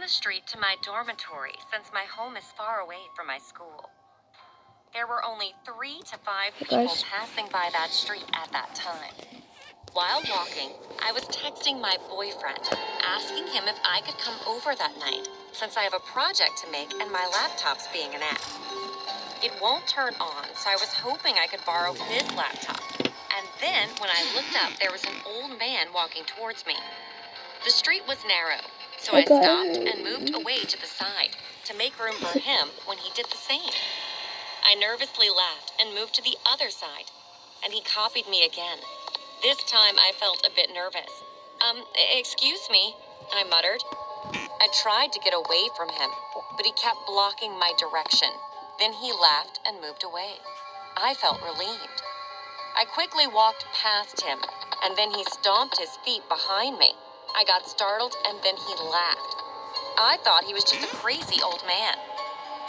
the street to my dormitory since my home is far away from my school. There were only 3 to 5 people passing by that street at that time. While walking, I was texting my boyfriend, asking him if I could come over that night since I have a project to make and my laptop's being an ass. It won't turn on, so I was hoping I could borrow his laptop. And then, when I looked up, there was an old man walking towards me. The street was narrow, so I stopped and moved away to the side to make room for him when he did the same. I nervously laughed and moved to the other side, and he copied me again. This time, I felt a bit nervous. Excuse me, I muttered. I tried to get away from him, but he kept blocking my direction. Then he laughed and moved away. I felt relieved. I quickly walked past him, and then he stomped his feet behind me. I got startled, and then he laughed. I thought he was just a crazy old man.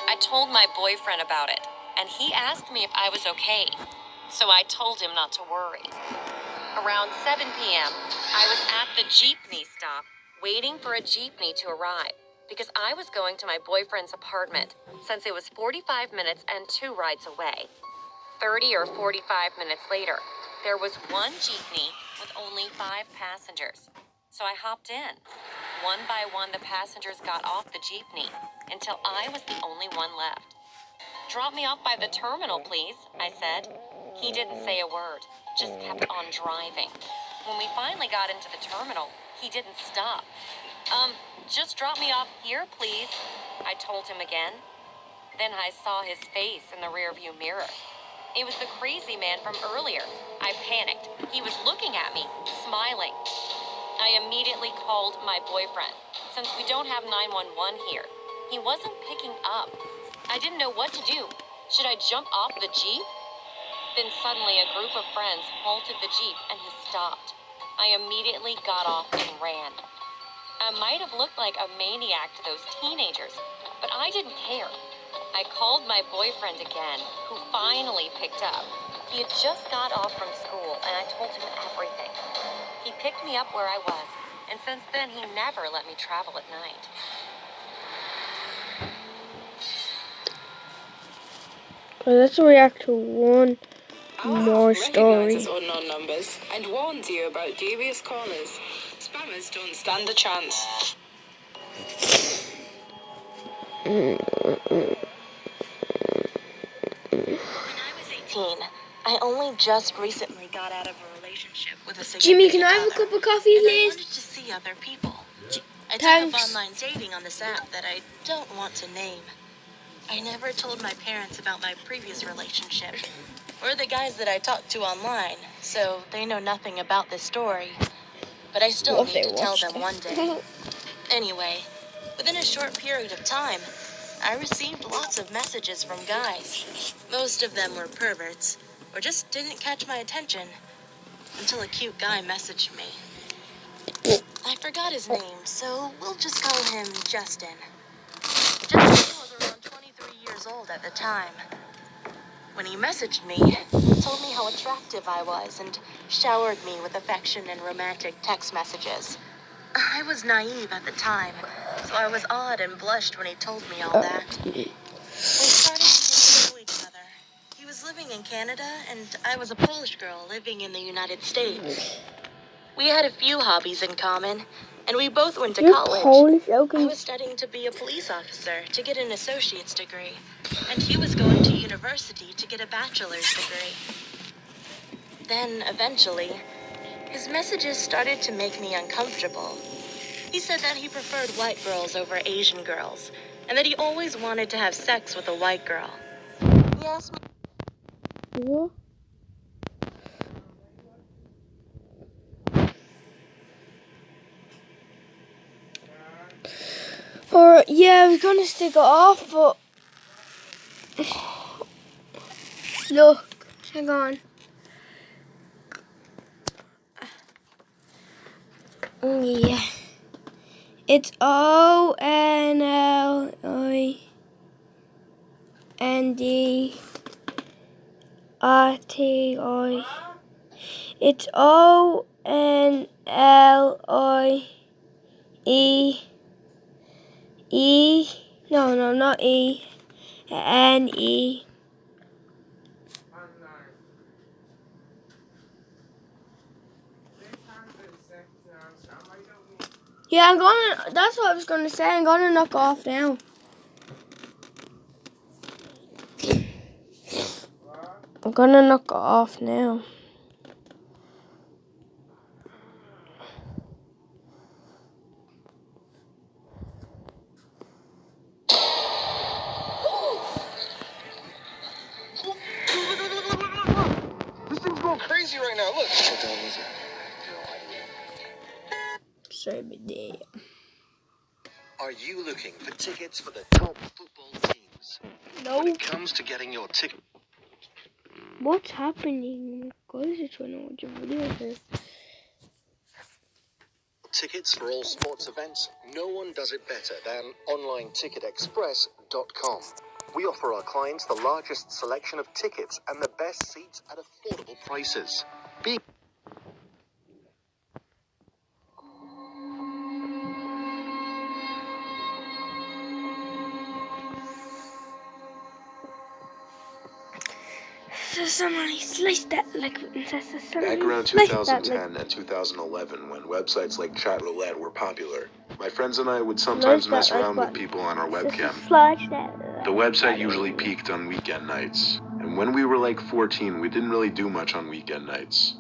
I told my boyfriend about it, and he asked me if I was okay, so I told him not to worry. Around 7 p.m., I was at the jeepney stop, waiting for a jeepney to arrive, because I was going to my boyfriend's apartment, since it was 45 minutes and 2 rides away. 30 or 45 minutes later, there was one jeepney with only 5 passengers. So I hopped in. One by one, the passengers got off the jeepney until I was the only one left. "Drop me off by the terminal, please," I said. He didn't say a word, just kept on driving. When we finally got into the terminal, he didn't stop. Just drop me off here, please," I told him again. Then I saw his face in the rearview mirror. It was the crazy man from earlier. I panicked. He was looking at me, smiling. I immediately called my boyfriend, since we don't have 911 here. He wasn't picking up. I didn't know what to do. Should I jump off the Jeep? Then suddenly a group of friends halted the Jeep and he stopped. I immediately got off and ran. I might have looked like a maniac to those teenagers, but I didn't care. I called my boyfriend again, who finally picked up. He had just got off from school, and I told him everything. He picked me up where I was, and since then he never let me travel at night. Let's react to one more story. Recognizes unknown numbers and warns you about devious callers. Spammers don't stand a chance. When I was 18, I only just recently got out of a relationship with a significant Jimmy, can I have a other, cup of coffee, and I please? wanted to see other people. I took Thanks. up online dating on this app that I don't want to name. I never told my parents about my previous relationship, or the guys that I talked to online, so they know nothing about this story. But I still need to tell them one day. Anyway, within a short period of time, I received lots of messages from guys. Most of them were perverts, or just didn't catch my attention, until a cute guy messaged me. I forgot his name, so we'll just call him Justin. Justin was around 23 years old at the time. When he messaged me, he told me how attractive I was and showered me with affection and romantic text messages. I was naive at the time, so I was awed and blushed when he told me all that. We started to get to know each other. He was living in Canada, and I was a Polish girl living in the United States. We had a few hobbies in common, and we both went to college. Polish, okay. I was studying to be a police officer to get an associate's degree, and he was going to university to get a bachelor's degree. Then, eventually, his messages started to make me uncomfortable. He said that he preferred white girls over Asian girls, and that he always wanted to have sex with a white girl. He asked me... What? Or yeah, I was gonna stick it off, but look, hang on. Yeah, it's ONLINDRTI. It's ONLIENDRTI. E. No, not E. N-E. Yeah, that's what I was gonna say. I'm gonna knock off now. I'm gonna knock it off now. This thing's going crazy right now. Look. Sorry, but yeah. Are you looking for tickets for the top football teams? No. When it comes to getting your ticket. What's happening? Guys, I don't know what your video is. Tickets for all sports events, no one does it better than onlineticketexpress.com. We offer our clients the largest selection of tickets and the best seats at affordable prices. Back around 2010 and 2011, when websites like Chat Roulette were popular, my friends and I would sometimes mess around with people on our webcam. The website usually peaked on weekend nights, and when we were like 14, we didn't really do much on weekend nights.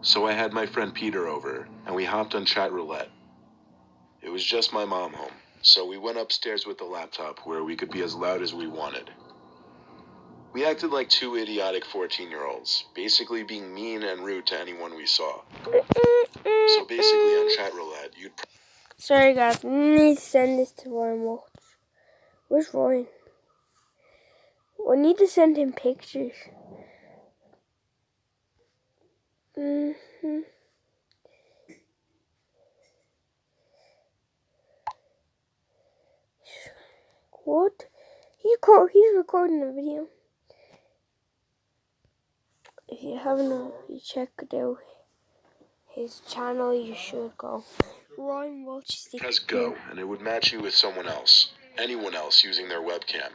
So I had my friend Peter over, and we hopped on Chat Roulette. It was just my mom home, so we went upstairs with the laptop where we could be as loud as we wanted. We acted like two idiotic 14-year-olds, basically being mean and rude to anyone we saw. So basically on Chat Roulette, you'd... Sorry guys, I need to send this to Ryan Watch. Where's Ryan? I need to send him pictures. What? He's recording a video. If you haven't already checked out his channel, you should go. Ryan Watch. Press go, and it would match you with someone else. Anyone else using their webcam.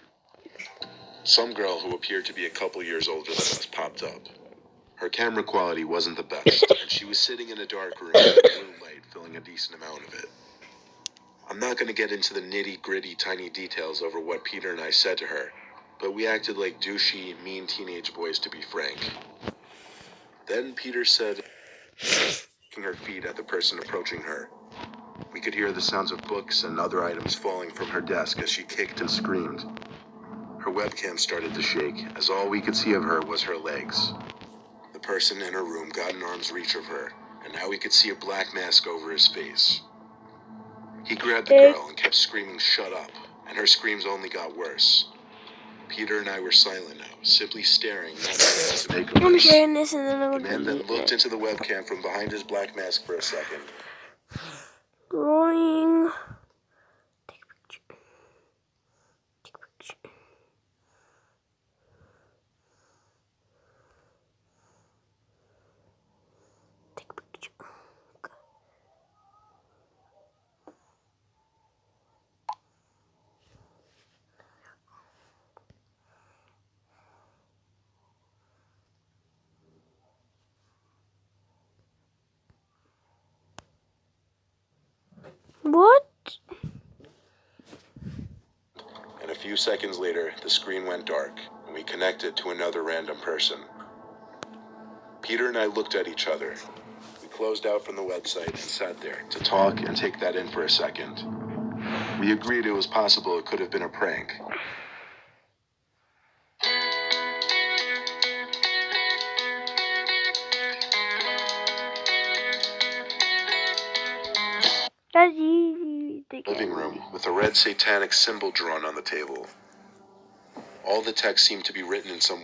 Some girl who appeared to be a couple years older than us popped up. Her camera quality wasn't the best, and she was sitting in a dark room with blue light filling a decent amount of it. I'm not going to get into the nitty-gritty tiny details over what Peter and I said to her, but we acted like douchey, mean teenage boys to be frank. Then Peter said, kicking her feet at the person approaching her. We could hear the sounds of books and other items falling from her desk as she kicked and screamed. Her webcam started to shake, as all we could see of her was her legs. The person in her room got in arm's reach of her, and now we could see a black mask over his face. He grabbed the girl and kept screaming, "Shut up," and her screams only got worse. Peter and I were silent now, simply staring, not knowing what to make of I'm this. sharing this and then I'm The gonna man then delete looked it. into the webcam from behind his black mask for a second. Drawing. Take a picture. Take a picture. Take a picture. Okay. What? And a few seconds later, the screen went dark, and we connected to another random person. Peter and I looked at each other. We closed out from the website and sat there to talk and take that in for a second. We agreed it was possible it could have been a prank. That's easy to get. Living room with a red satanic symbol drawn on the table. All the text seemed to be written in some